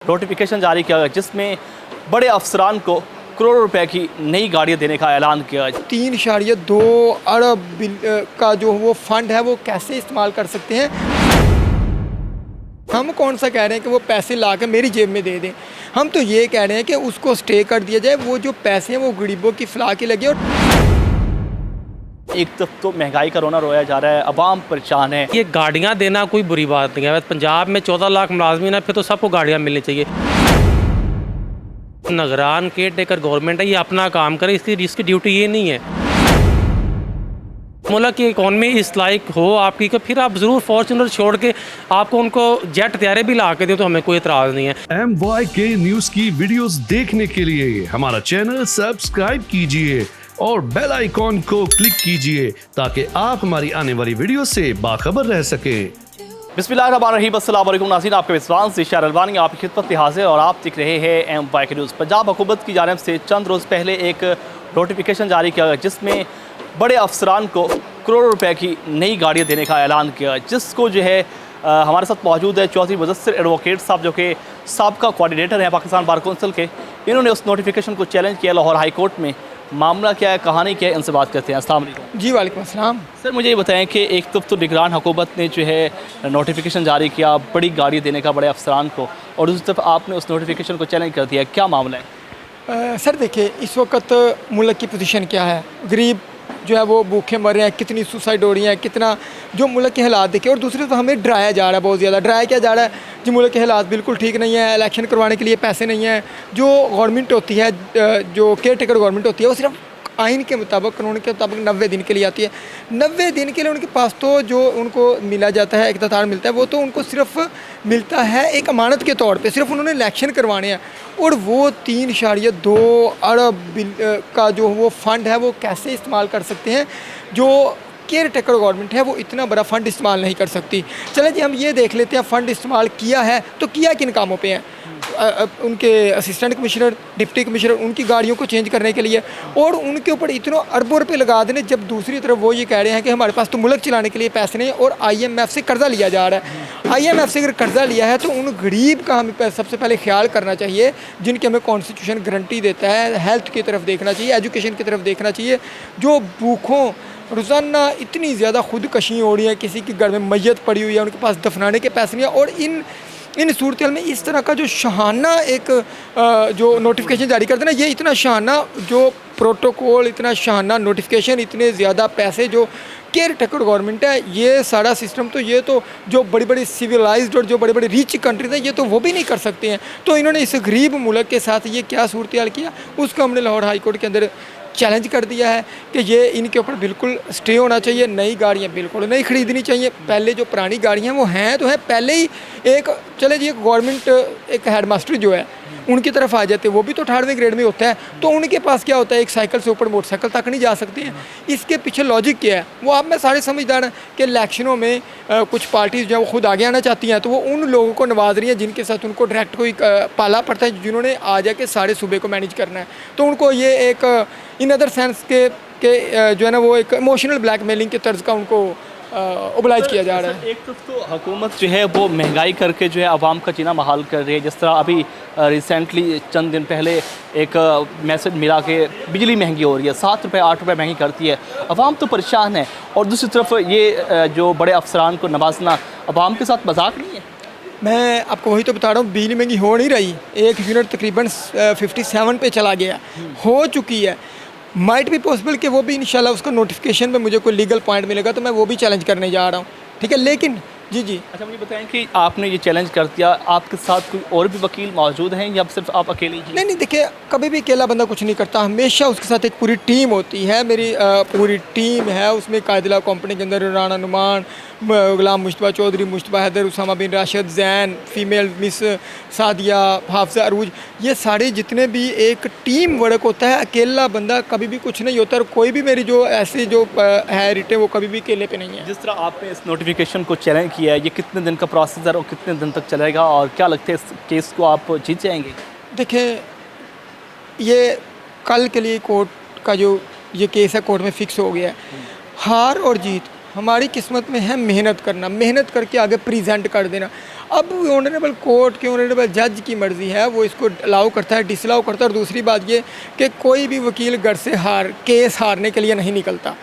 Notification जारी किया गया जिसमें बड़े अफसरान को करोड़ों रुपए की नई गाड़ियां देने का ऐलान किया। 3.2 अरब का जो वो फंड है वो कैसे इस्तेमाल कर सकते हैं। हम कौन सा कह रहे हैं कि वो पैसे ला के मेरी जेब में दे दें। हम तो ये कह रहे हैं कि उसको स्टे कर दिया जाए, वो जो पैसे हैं वो गरीबों की फलाह के लगे। और एक तरफ तो महंगाई का रोना रोया जा रहा है, अवाम परेशान है। ये गाड़ियाँ देना कोई बुरी बात नहीं है। पंजाब में 14 लाख मुलाजमीन है, फिर तो सबको गाड़ियाँ मिलनी चाहिए। निगरान केयर टेकर गवर्नमेंट है, ये अपना काम करे, इसकी ड्यूटी ये नहीं है। मुल्क की इकॉनमी इस लायक हो आपकी कि फिर आप ज़रूर फॉर्चूनर छोड़ के आपको उनको जेट तैयारे भी ला के दो तो हमें कोई एतराज़ नहीं है। MYK न्यूज़ की वीडियोस देखने के लिए हमारा चैनल सब्सक्राइब कीजिए और बेल आइकॉन को क्लिक कीजिए ताकि आप हमारी आने वाली वीडियो से बाखबर रह सकें। बिस्मिल्लाहिर्रहमानिर्रहीम, अस्सलाम वालेकुम नाज़रीन, आपके विश्वास से शार अलवानी आपकी खिदमत में हाज़िर और आप देख रहे हैं MYK न्यूज़। पंजाब हुकूमत की जानिब से चंद रोज़ पहले एक नोटिफिकेशन जारी किया गया जिसमें बड़े अफसरान को करोड़ों रुपए की नई गाड़ियाँ देने का ऐलान किया, जिसको जो है हमारे साथ मौजूद है चौधरी मुदस्सिर एडवोकेट साहब, जो कि साबका कोऑर्डिनेटर हैं पाकिस्तान बार कौंसिल के। इन्होंने उस नोटिफिकेशन को चैलेंज किया लाहौर हाई कोर्ट में। मामला क्या है, कहानी क्या है, इनसे बात करते हैं। अस्सलाम वालेकुम। जी वालेकुम अस्सलाम। सर, मुझे ये बताएं कि एक तरफ तो निगरान हुकूमत ने जो है नोटिफिकेशन जारी किया बड़ी गाड़ी देने का बड़े अफसरान को, और दूसरी तरफ आपने उस नोटिफिकेशन को चैलेंज कर दिया, क्या मामला है? सर देखिए, इस वक्त मुल्क की पोजीशन क्या है। गरीब जो है वो भूखे मर रहे हैं, कितनी सुसाइड हो रही हैं, कितना जो मुल्क के हालात देखे। और दूसरी तरफ हमें डराया जा रहा है, बहुत ज़्यादा डराया क्या जा रहा है जी। मुल्क के हालात बिल्कुल ठीक नहीं है, इलेक्शन करवाने के लिए पैसे नहीं हैं। जो गवर्नमेंट होती है, जो केयर टेकर गवर्नमेंट होती है, वो सिर्फ आइन के मुताबिक, कानून के मुताबिक 90 दिन के लिए आती है। 90 दिन के लिए उनके पास तो जो उनको मिला जाता है, इख्तियार मिलता है, वो तो उनको सिर्फ मिलता है एक अमानत के तौर पे। सिर्फ उन्होंने इलेक्शन करवाने हैं। और वो 3.2 अरब का जो वो फंड है वो कैसे इस्तेमाल कर सकते हैं। जो केयर टेकर गवर्नमेंट है वो इतना बड़ा फ़ंड इस्तेमाल नहीं कर सकती। चलें जी, हम ये देख लेते हैं फ़ंड इस्तेमाल किया है तो किया किन कामों पे है। उनके असिस्टेंट कमिश्नर, डिप्टी कमिश्नर, उनकी गाड़ियों को चेंज करने के लिए, और उनके ऊपर इतने अरबों रुपये लगा देने, जब दूसरी तरफ वो ये कह रहे हैं कि हमारे पास तो मुल्क चलाने के लिए पैसे नहीं, और IMF से कर्जा लिया जा रहा है। IMF से अगर कर्जा लिया है तो उन गरीब का हमें सबसे पहले ख्याल करना चाहिए, जिनके हमें कॉन्स्टिट्यूशन गारंटी देता है। हेल्थ की तरफ देखना चाहिए, एजुकेशन की तरफ देखना चाहिए। जो भूखों रोज़ाना इतनी ज़्यादा खुदकशी हो रही है, किसी के घर में मैयत पड़ी हुई है, उनके पास दफनाने के पैसे नहीं है। और इन सूरत में इस तरह का जो शहाना एक जो नोटिफिकेशन जारी करते हैं ना, ये इतना शहाना जो प्रोटोकॉल, इतना शहाना नोटिफिकेशन, इतने ज़्यादा पैसे जो केयर टेकर गवर्नमेंट है, ये सारा सिस्टम तो ये तो जो बड़ी बड़ी सिविलाइज्ड और जो बड़ी बड़ी रिच कंट्रीज हैं, ये तो वो भी नहीं कर सकते हैं। तो इन्होंने इस गरीब मुल्क के साथ ये क्या सूरत हाल किया, उसको हमने लाहौर हाई कोर्ट के अंदर चैलेंज कर दिया है कि ये इनके ऊपर बिल्कुल स्टे होना चाहिए। नई गाड़ियाँ बिल्कुल नहीं ख़रीदनी चाहिए। पहले जो पुरानी गाड़ियाँ वो हैं तो है, पहले ही एक चले जी, एक गवर्नमेंट एक हेडमास्टर जो है उनकी तरफ आ जाते, वो भी तो 18वें ग्रेड में होता है, तो उनके पास क्या होता है, एक साइकिल से ऊपर मोटरसाइकिल तक नहीं जा सकते हैं। इसके पीछे लॉजिक क्या है, वो आप में सारे समझदार हैं कि इलेक्शनों में कुछ पार्टीज़ जो है वो खुद आगे आना चाहती हैं, तो वो उन लोगों को नवाज रही हैं जिनके साथ उनको डायरेक्ट कोई पाला पड़ता है, जिन्होंने आ जाके सारे सूबे को मैनेज करना है। तो उनको ये एक इन अदर सेंस के जो है ना, वो एक इमोशनल ब्लैकमेलिंग के तर्ज का उनको ओबलाइज किया जा रहा है। एक तरफ तो हुकूमत जो है वो महंगाई करके जो है आवाम का जीना महाल कर रही है। जिस तरह अभी रिसेंटली चंद दिन पहले एक मैसेज मिला कि बिजली महंगी हो रही है, 7 रुपये 8 रुपये महंगी करती है। आवाम तो परेशान है, और दूसरी तरफ ये जो बड़े अफसरान को नवाजना आवाम के साथ मजाक नहीं है। मैं आपको वही तो बता रहा हूँ, बिजली महंगी हो नहीं रही। एक यूनिट तकरीबन 57 पे चला गया, हो चुकी है। माइट भी पॉसिबल कि वो भी इंशाल्लाह उसका नोटिफिकेशन में मुझे कोई लीगल पॉइंट मिलेगा तो मैं वो भी चैलेंज करने जा रहा हूँ, ठीक है। लेकिन जी। अच्छा, मुझे बताएं कि आपने ये चैलेंज कर दिया, आपके साथ कोई और भी वकील मौजूद हैं या सिर्फ आप अकेले ही? नहीं, देखिए, कभी भी अकेला बंदा कुछ नहीं करता, हमेशा उसके साथ एक पूरी टीम होती है। मेरी पूरी टीम है, उसमें कायदिला कंपनी के अंदर राना नुमान, गुलाम मुश्तबा चौधरी, मुश्तबा हैदर, उसामा बिन राशिद, जैन, फीमेल मिस सादिया, हाफजा अरूज, ये सारे जितने भी एक टीम वर्क होता है। अकेला बंदा कभी भी कुछ नहीं होता। और कोई भी मेरी जो ऐसी जो है रिटे, वो कभी भी अकेले पे नहीं है। जिस तरह आपने इस नोटिफिकेशन को चैलेंज किया है, ये कितने दिन का प्रोसेस है और कितने दिन तक चलेगा, और क्या लगता है इस केस को आप जीत जाएंगे? देखिए, ये कल के लिए कोर्ट का जो ये केस है कोर्ट में फ़िक्स हो गया है। हार और जीत हमारी किस्मत में है, मेहनत करना, मेहनत करके आगे प्रेजेंट कर देना। अब ऑनरेबल कोर्ट के ऑनरेबल जज की मर्ज़ी है, वो इसको अलाउ करता है, डिसअलाउ करता है। और दूसरी बात ये कि कोई भी वकील घर से केस हारने के लिए नहीं निकलता,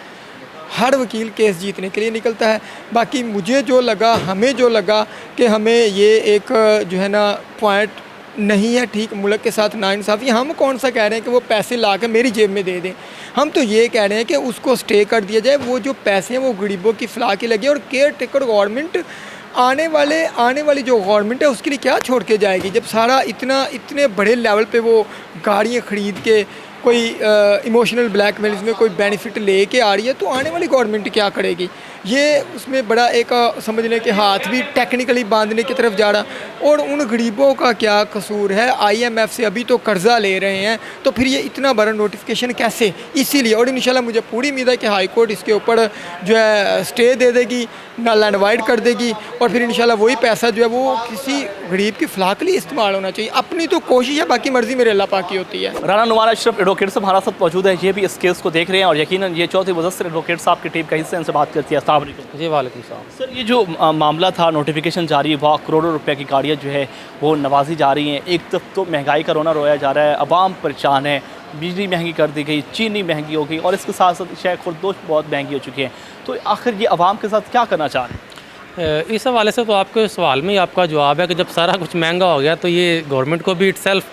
हर वकील केस जीतने के लिए निकलता है। बाकी मुझे जो लगा, हमें जो लगा कि हमें ये एक जो है ना पॉइंट नहीं है ठीक, मुल्क के साथ नाइंसाफ़ी। हम कौन सा कह रहे हैं कि वो पैसे ला के मेरी जेब में दे दें, हम तो ये कह रहे हैं कि उसको स्टे कर दिया जाए, वो जो पैसे हैं वो गरीबों की फलाह के लगे। और केयर टेकर गवर्नमेंट आने वाली जो गवर्नमेंट है उसके लिए क्या छोड़ के जाएगी, जब सारा इतने बड़े लेवल पे वो गाड़ियाँ ख़रीद के कोई इमोशनल ब्लैकमेल में कोई बेनिफिट लेके आ रही है, तो आने वाली गवर्नमेंट क्या करेगी। ये उसमें बड़ा एक समझ लें कि हाथ भी टेक्निकली बांधने की तरफ जा रहा। और उन गरीबों का क्या कसूर है, IMF से अभी तो कर्ज़ा ले रहे हैं, तो फिर ये इतना बड़ा नोटिफिकेशन कैसे। इसीलिए और इंशाल्लाह मुझे पूरी उम्मीद है कि हाई कोर्ट इसके ऊपर जो है स्टे दे देगी, नल एंड वाइड कर देगी, और फिर इंशाल्लाह वही पैसा जो है वो किसी गरीब की फलाह के लिए इस्तेमाल होना चाहिए। अपनी तो कोशिश है, बाकी मर्ज़ी मेरे अल्लाह पाक की होती है। राना नुमान अशरफ एडवोकेट साहब हमारा साथ मौजूद है, ये भी इस केस को देख रहे हैं और यकीनन ये चौधरी मुदस्सिर एडवोकेट साहब की टीम का हिस्सा, इनसे बात करती है। अस्सलाम वालेकुम। जी वालेकुम सलाम। सर, ये जो मामला था, नोटिफिकेशन जारी हुआ, करोड़ों रुपए की गाड़ियाँ जो है वो नवाजी जा रही हैं। एक तरफ तो महंगाई का रोना रोया जा रहा है, अवाम परेशान है, बिजली महंगी कर दी गई, चीनी महंगी हो गई और इसके साथ साथ शय खुर्दोश बहुत महंगी हो चुकी है। तो आखिर ये अवाम के साथ क्या करना चाह रहे हैं? इस हवाले से तो आपके सवाल में ही आपका जवाब है कि जब सारा कुछ महंगा हो गया तो ये गवर्नमेंट को भी इटसेल्फ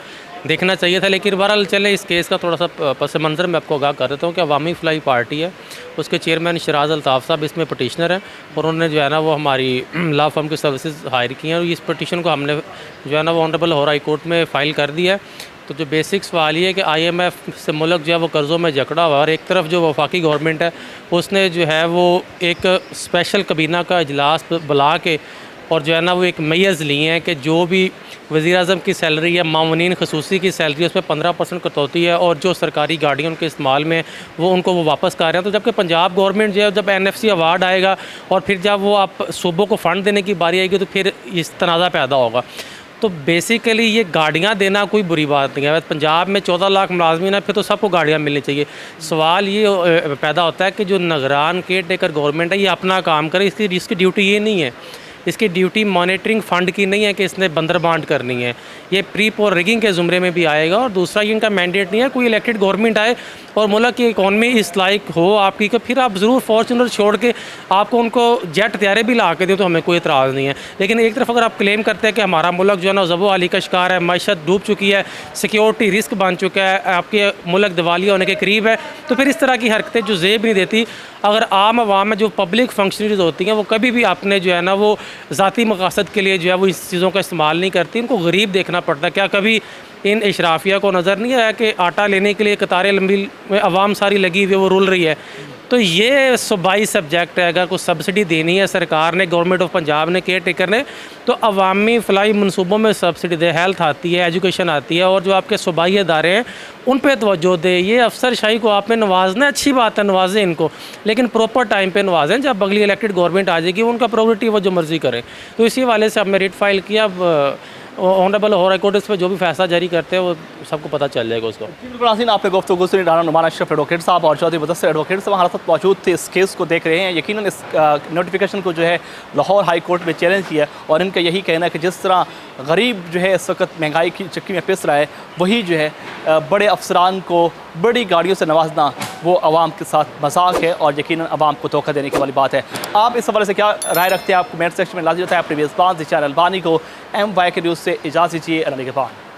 देखना चाहिए था। लेकिन बहरहाल चले, इस केस का थोड़ा सा पस मंज़र मैं आपको आगाह कर देता हूँ कि अवामी फलाई पार्टी है, उसके चेयरमैन शराज अल्ताफ़ साहब इसमें पटिशनर हैं और उन्होंने जो है ना वो हमारी लॉ फर्म की सर्विसेज हायर की हैं और इस पटिशन को हमने जो है ना वो ऑनरेबल लाहौर हाई कोर्ट में फ़ाइल कर दिया है। तो जो बेसिक सवाल ये है कि IMF से मुल्क जो है वो कर्ज़ों में जकड़ा हुआ है और एक तरफ जो वफाकी गवर्नमेंट है उसने जो है वो एक स्पेशल कबीना का इजलास बुला के और जो है ना वो एक मैयज़ लिए हैं कि जो भी वज़ीर-ए-आज़म की सैलरी या मामूनीन खसूसी की सैलरी उसमें 15% कटौती है और जो सरकारी गाड़ियाँ उनके इस्तेमाल में वो उनको वो वापस कर रहे हैं। तो जबकि पंजाब गवर्नमेंट जो है जब NFC अवार्ड आएगा और फिर जब वो आप सूबों को फ़ंड देने की बारी आएगी तो फिर इस तनाज़ा पैदा होगा। तो बेसिकली ये गाड़ियाँ देना कोई बुरी बात नहीं है। पंजाब में 14 लाख मुलाजमीन है, फिर तो सबको गाड़ियाँ मिलनी चाहिए। सवाल ये पैदा होता है कि जो निगरान केयर टेकर गवर्नमेंट है ये अपना काम करे, इसकी ड्यूटी ये नहीं है, इसकी ड्यूटी मॉनिटरिंग फ़ंड की नहीं है कि इसने बंदर बांट करनी है, ये प्री पोल रिगिंग के ज़ुमरे में भी आएगा। और दूसरा ये इनका मैंडेट नहीं है कोई इलेक्टेड गवर्नमेंट आए और मुल्क की इकॉनमी इस लायक हो आपकी कि फिर आप ज़रूर फॉर्चूनर छोड़ के आपको उनको जेट त्यारे भी ला के दें तो हमें कोई एतराज़ नहीं है। लेकिन एक तरफ अगर आप क्लेम करते हैं कि हमारा मुल्क जो है ना ज़बो आली का शिकार है, मैशत डूब चुकी है, सिक्योरिटी रिस्क बन चुका है, आपके मुल्क दिवालिया होने के करीब है, तो फिर इस तरह की हरकतें जो जेब नहीं देती। अगर आम आवाम में जो पब्लिक फंक्शनरीज होती हैं वो कभी भी अपने जो है ना वो ज़ाती मकासद के लिए जो है वो इस चीज़ों का इस्तेमाल नहीं करती, उनको गरीब देखना पड़ता है। क्या कभी इन इशराफिया को नज़र नहीं आया कि आटा लेने के लिए कतारें लंबी में अवाम सारी लगी हुई है, वो रुल रही है। तो ये सूबाई सब्जेक्ट है, अगर कुछ सब्सिडी देनी है सरकार ने, गवर्नमेंट ऑफ पंजाब ने, केयर टेकर ने, तो अवामी फलाई मनसूबों में सब्सिडी दे, हेल्थ आती है, एजुकेशन आती है, और जो आपके सूबाई अदारे हैं उन पर तवज्जो दे। ये अफसरशाही को आप में नवाजना अच्छी बात है, नवाजें इनको, लेकिन प्रॉपर टाइम पे नवाजें। जब अगली इलेक्टेड गवर्नमेंट आ जाएगी उनका प्रोग्रेटिव वो जो मर्ज़ी करें। तो इसी वाले से हमने रिट फाइल किया। अब ऑनरेबल लाहौर हाई कोर्ट इस पर जो भी फैसला जारी करते हैं वो सबको पता चल जाएगा उसको। नाज़रीन, आपने गुफ्तगू सुनी। राना नुमान अशरफ एडवोकेट साहब और चौधरी मुदस्सिर एडवोकेट साहब हमारे साथ मौजूद थे, इस केस को देख रहे हैं। यकीनन इस नोटिफिकेशन को जो है लाहौर हाई कोर्ट में चैलेंज किया और इनका यही कहना है कि जिस तरह गरीब जो है इस वक्त महंगाई की चक्की में पिस रहा है, वही जो है बड़े अफसरान को बड़ी गाड़ियों से नवाजना वो आवाम के साथ मजाक है और यकीनन आवाम को धोखा देने की वाली बात है। आप इस हवाले से क्या राय रखते हैं? आप कमेंट सेक्शन में लाजमी बताएं। अपने मेज़बान ज़ीशान अलबानी को MYK न्यूज़ से इजाज़त दीजिए। अल्लाह के बाद।